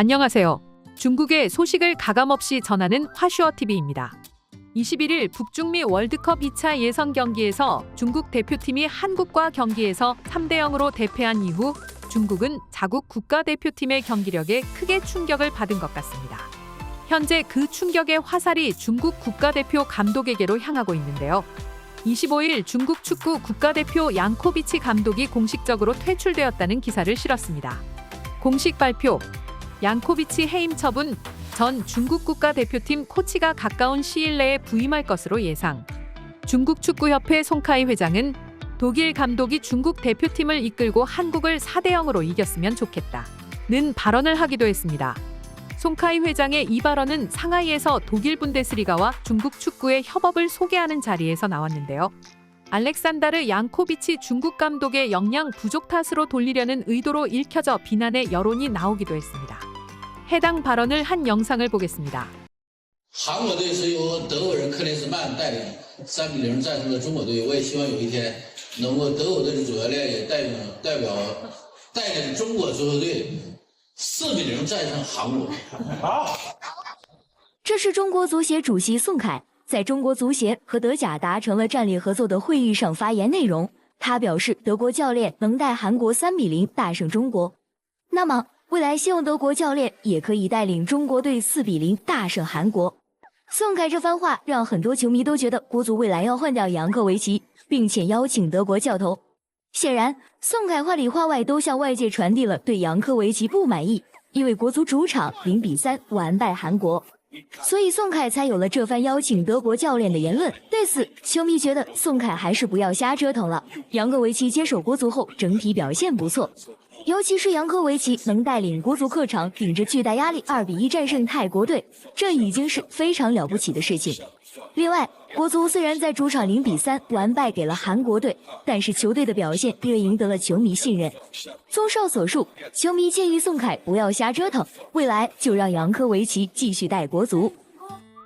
안녕하세요. 중국의 소식을 가감없이 전하는 화슈어TV입니다. 21일 북중미 월드컵 2차 예선 경기에서 중국 대표팀이 한국과 경기에서 3대0으로 대패한 이후 중국은 자국 국가대표팀의 경기력에 크게 충격을 받은 것 같습니다. 현재 그 충격의 화살이 중국 국가대표 감독에게로 향하고 있는데요. 25일 중국 축구 국가대표 양코비치 감독이 공식적으로 퇴출되었다는 기사를 실었습니다. 공식 발표: 양코비치 해임 처분 전 중국 국가대표팀 코치가 가까운 시일 내에 부임할 것으로 예상. 중국 축구협회 송카이 회장은 독일 감독이 중국 대표팀을 이끌고 한국을 4대0으로 이겼으면 좋겠다는 발언을 하기도 했습니다. 송카이 회장의 이 발언은 상하이에서 독일 분데스리가와 중국 축구의 협업을 소개하는 자리에서 나왔는데요. 알렉산다르 양코비치 중국 감독의 역량 부족 탓으로 돌리려는 의도로 읽혀져 비난의 여론이 나오기도 했습니다. 해당 발언을 한 영상을 보겠습니다. 韩国队是由德国人克林斯曼带领3-0战胜了中国队，我也希望有一天能够德国队的主教练也带领中国足球队4-0战胜韩国。这是中国足协主席宋凯在中国足协和德甲达成了战略合作的会议上发言内容。他表示，德国教练能带韩国3-0大胜中国，那么未来希望德国教练也可以带领中国队4-0大胜韩国。宋凯这番话让很多球迷都觉得国足未来要换掉扬科维奇，并且邀请德国教头。显然，宋凯话里话外都向外界传递了对扬科维奇不满意，因为国足主场0-3完败韩国，所以宋凯才有了这番邀请德国教练的言论。对此，球迷觉得宋凯还是不要瞎折腾了。扬科维奇接手国足后，整体表现不错。尤其是扬科维奇能带领国足客场顶着巨大压力2-1战胜泰国队，这已经是非常了不起的事情。另外，国足虽然在主场0-3完败给了韩国队，但是球队的表现略赢得了球迷信任。综上所述，球迷建议宋凯不要瞎折腾，未来就让扬科维奇继续带国足。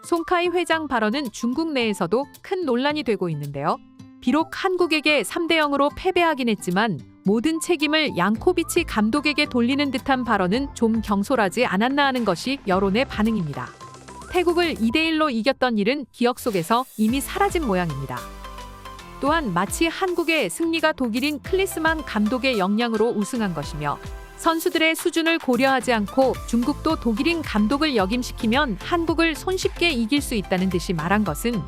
송카이 회장 발언은 중국 내에서도 큰 논란이 되고 있는데요. 비록 한국에게 3대0으로 패배하긴 했지만 모든 책임을 양코비치 감독에게 돌리는 듯한 발언은 좀 경솔하지 않았나 하는 것이 여론의 반응입니다. 태국을 2대1로 이겼던 일은 기억 속에서 이미 사라진 모양입니다. 또한 마치 한국의 승리가 독일인 클리스만 감독의 역량으로 우승한 것이며 선수들의 수준을 고려하지 않고 중국도 독일인 감독을 역임시키면 한국을 손쉽게 이길 수 있다는 듯이 말한 것은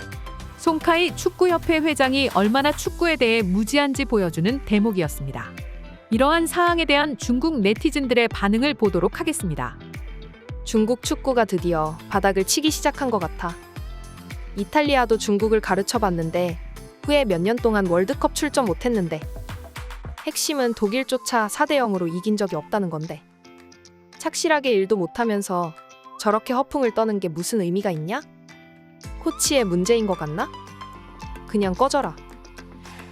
송카이 축구협회 회장이 얼마나 축구에 대해 무지한지 보여주는 대목이었습니다. 이러한 사항에 대한 중국 네티즌들의 반응을 보도록 하겠습니다. 중국 축구가 드디어 바닥을 치기 시작한 것 같아. 이탈리아도 중국을 가르쳐봤는데 후에 몇 년 동안 월드컵 출전 못했는데 핵심은 독일조차 4대0으로 이긴 적이 없다는 건데 착실하게 일도 못하면서 저렇게 허풍을 떠는 게 무슨 의미가 있냐? 코치의 문제인 것 같나? 그냥 꺼져라.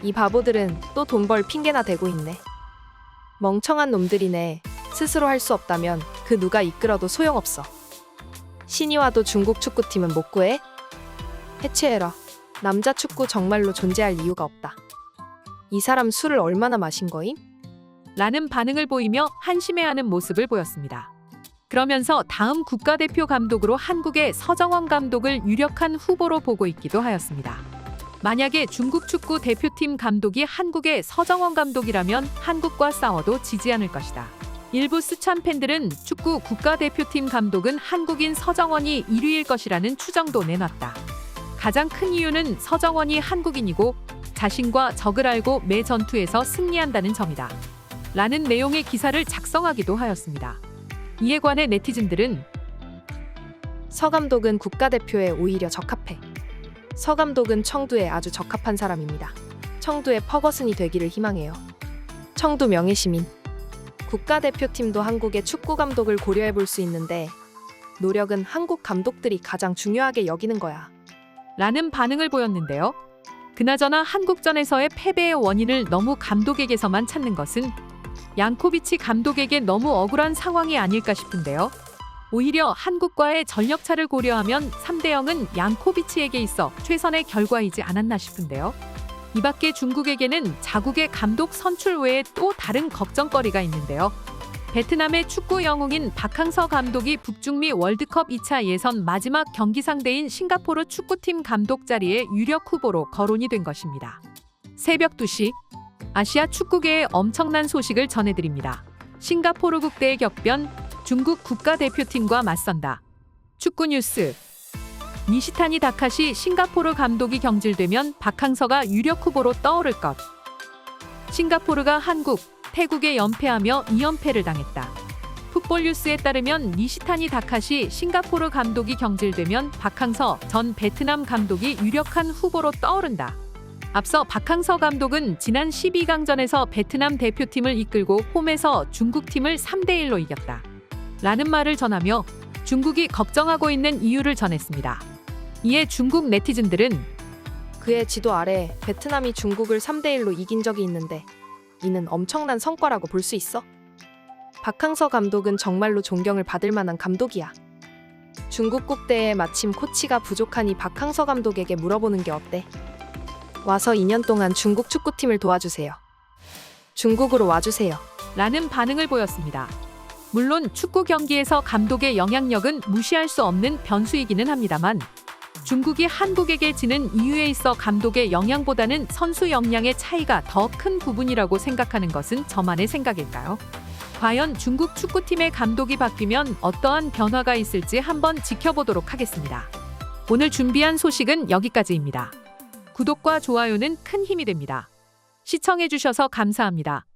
이 바보들은 또 돈 벌 핑계나 대고 있네. 멍청한 놈들이네. 스스로 할 수 없다면 그 누가 이끌어도 소용없어. 신이 와도 중국 축구팀은 못 구해? 해체해라. 남자 축구 정말로 존재할 이유가 없다. 이 사람 술을 얼마나 마신 거임? 라는 반응을 보이며 한심해하는 모습을 보였습니다. 그러면서 다음 국가대표 감독으로 한국의 서정원 감독을 유력한 후보로 보고 있기도 하였습니다. 만약에 중국 축구 대표팀 감독이 한국의 서정원 감독이라면 한국과 싸워도 지지 않을 것이다. 일부 스촨 팬들은 축구 국가대표팀 감독은 한국인 서정원이 1위일 것이라는 추정도 내놨다. 가장 큰 이유는 서정원이 한국인이고 자신과 적을 알고 매 전투에서 승리한다는 점이다. 라는 내용의 기사를 작성하기도 하였습니다. 이에 관해 네티즌들은 서 감독은 국가대표에 오히려 적합해. 서 감독은 청두에 아주 적합한 사람입니다. 청두의 퍼거슨이 되기를 희망해요. 청두 명예시민. 국가대표팀도 한국의 축구 감독을 고려해 볼 수 있는데 노력은 한국 감독들이 가장 중요하게 여기는 거야. 라는 반응을 보였는데요. 그나저나 한국전에서의 패배의 원인을 너무 감독에게서만 찾는 것은 양코비치 감독에게 너무 억울한 상황이 아닐까 싶은데요. 오히려 한국과의 전력차를 고려하면 3대0은 양코비치에게 있어 최선의 결과이지 않았나 싶은데요. 이 밖에 중국에게는 자국의 감독 선출 외에 또 다른 걱정거리가 있는데요. 베트남의 축구 영웅인 박항서 감독이 북중미 월드컵 2차 예선 마지막 경기 상대인 싱가포르 축구팀 감독 자리에 유력 후보로 거론이 된 것입니다. 새벽 2시 아시아 축구계의 엄청난 소식을 전해드립니다. 싱가포르 국대의 격변, 중국 국가대표팀과 맞선다. 축구 뉴스. 니시타니 다카시 싱가포르 감독이 경질되면 박항서가 유력 후보로 떠오를 것. 싱가포르가 한국, 태국에 연패하며 2연패를 당했다. 풋볼뉴스에 따르면 니시타니 다카시 싱가포르 감독이 경질되면 박항서 전 베트남 감독이 유력한 후보로 떠오른다. 앞서 박항서 감독은 지난 12강전에서 베트남 대표팀을 이끌고 홈에서 중국팀을 3대1로 이겼다. 라는 말을 전하며 중국이 걱정하고 있는 이유를 전했습니다. 이에 중국 네티즌들은 그의 지도 아래 베트남이 중국을 3대1로 이긴 적이 있는데 이는 엄청난 성과라고 볼 수 있어? 박항서 감독은 정말로 존경을 받을 만한 감독이야. 중국 국대에 마침 코치가 부족하니 박항서 감독에게 물어보는 게 어때? 와서 2년 동안 중국 축구팀을 도와주세요. 중국으로 와주세요. 라는 반응을 보였습니다. 물론 축구 경기에서 감독의 영향력은 무시할 수 없는 변수이기는 합니다만 중국이 한국에게 지는 이유에 있어 감독의 영향보다는 선수 역량의 차이가 더 큰 부분이라고 생각하는 것은 저만의 생각일까요? 과연 중국 축구팀의 감독이 바뀌면 어떠한 변화가 있을지 한번 지켜보도록 하겠습니다. 오늘 준비한 소식은 여기까지입니다. 구독과 좋아요는 큰 힘이 됩니다. 시청해주셔서 감사합니다.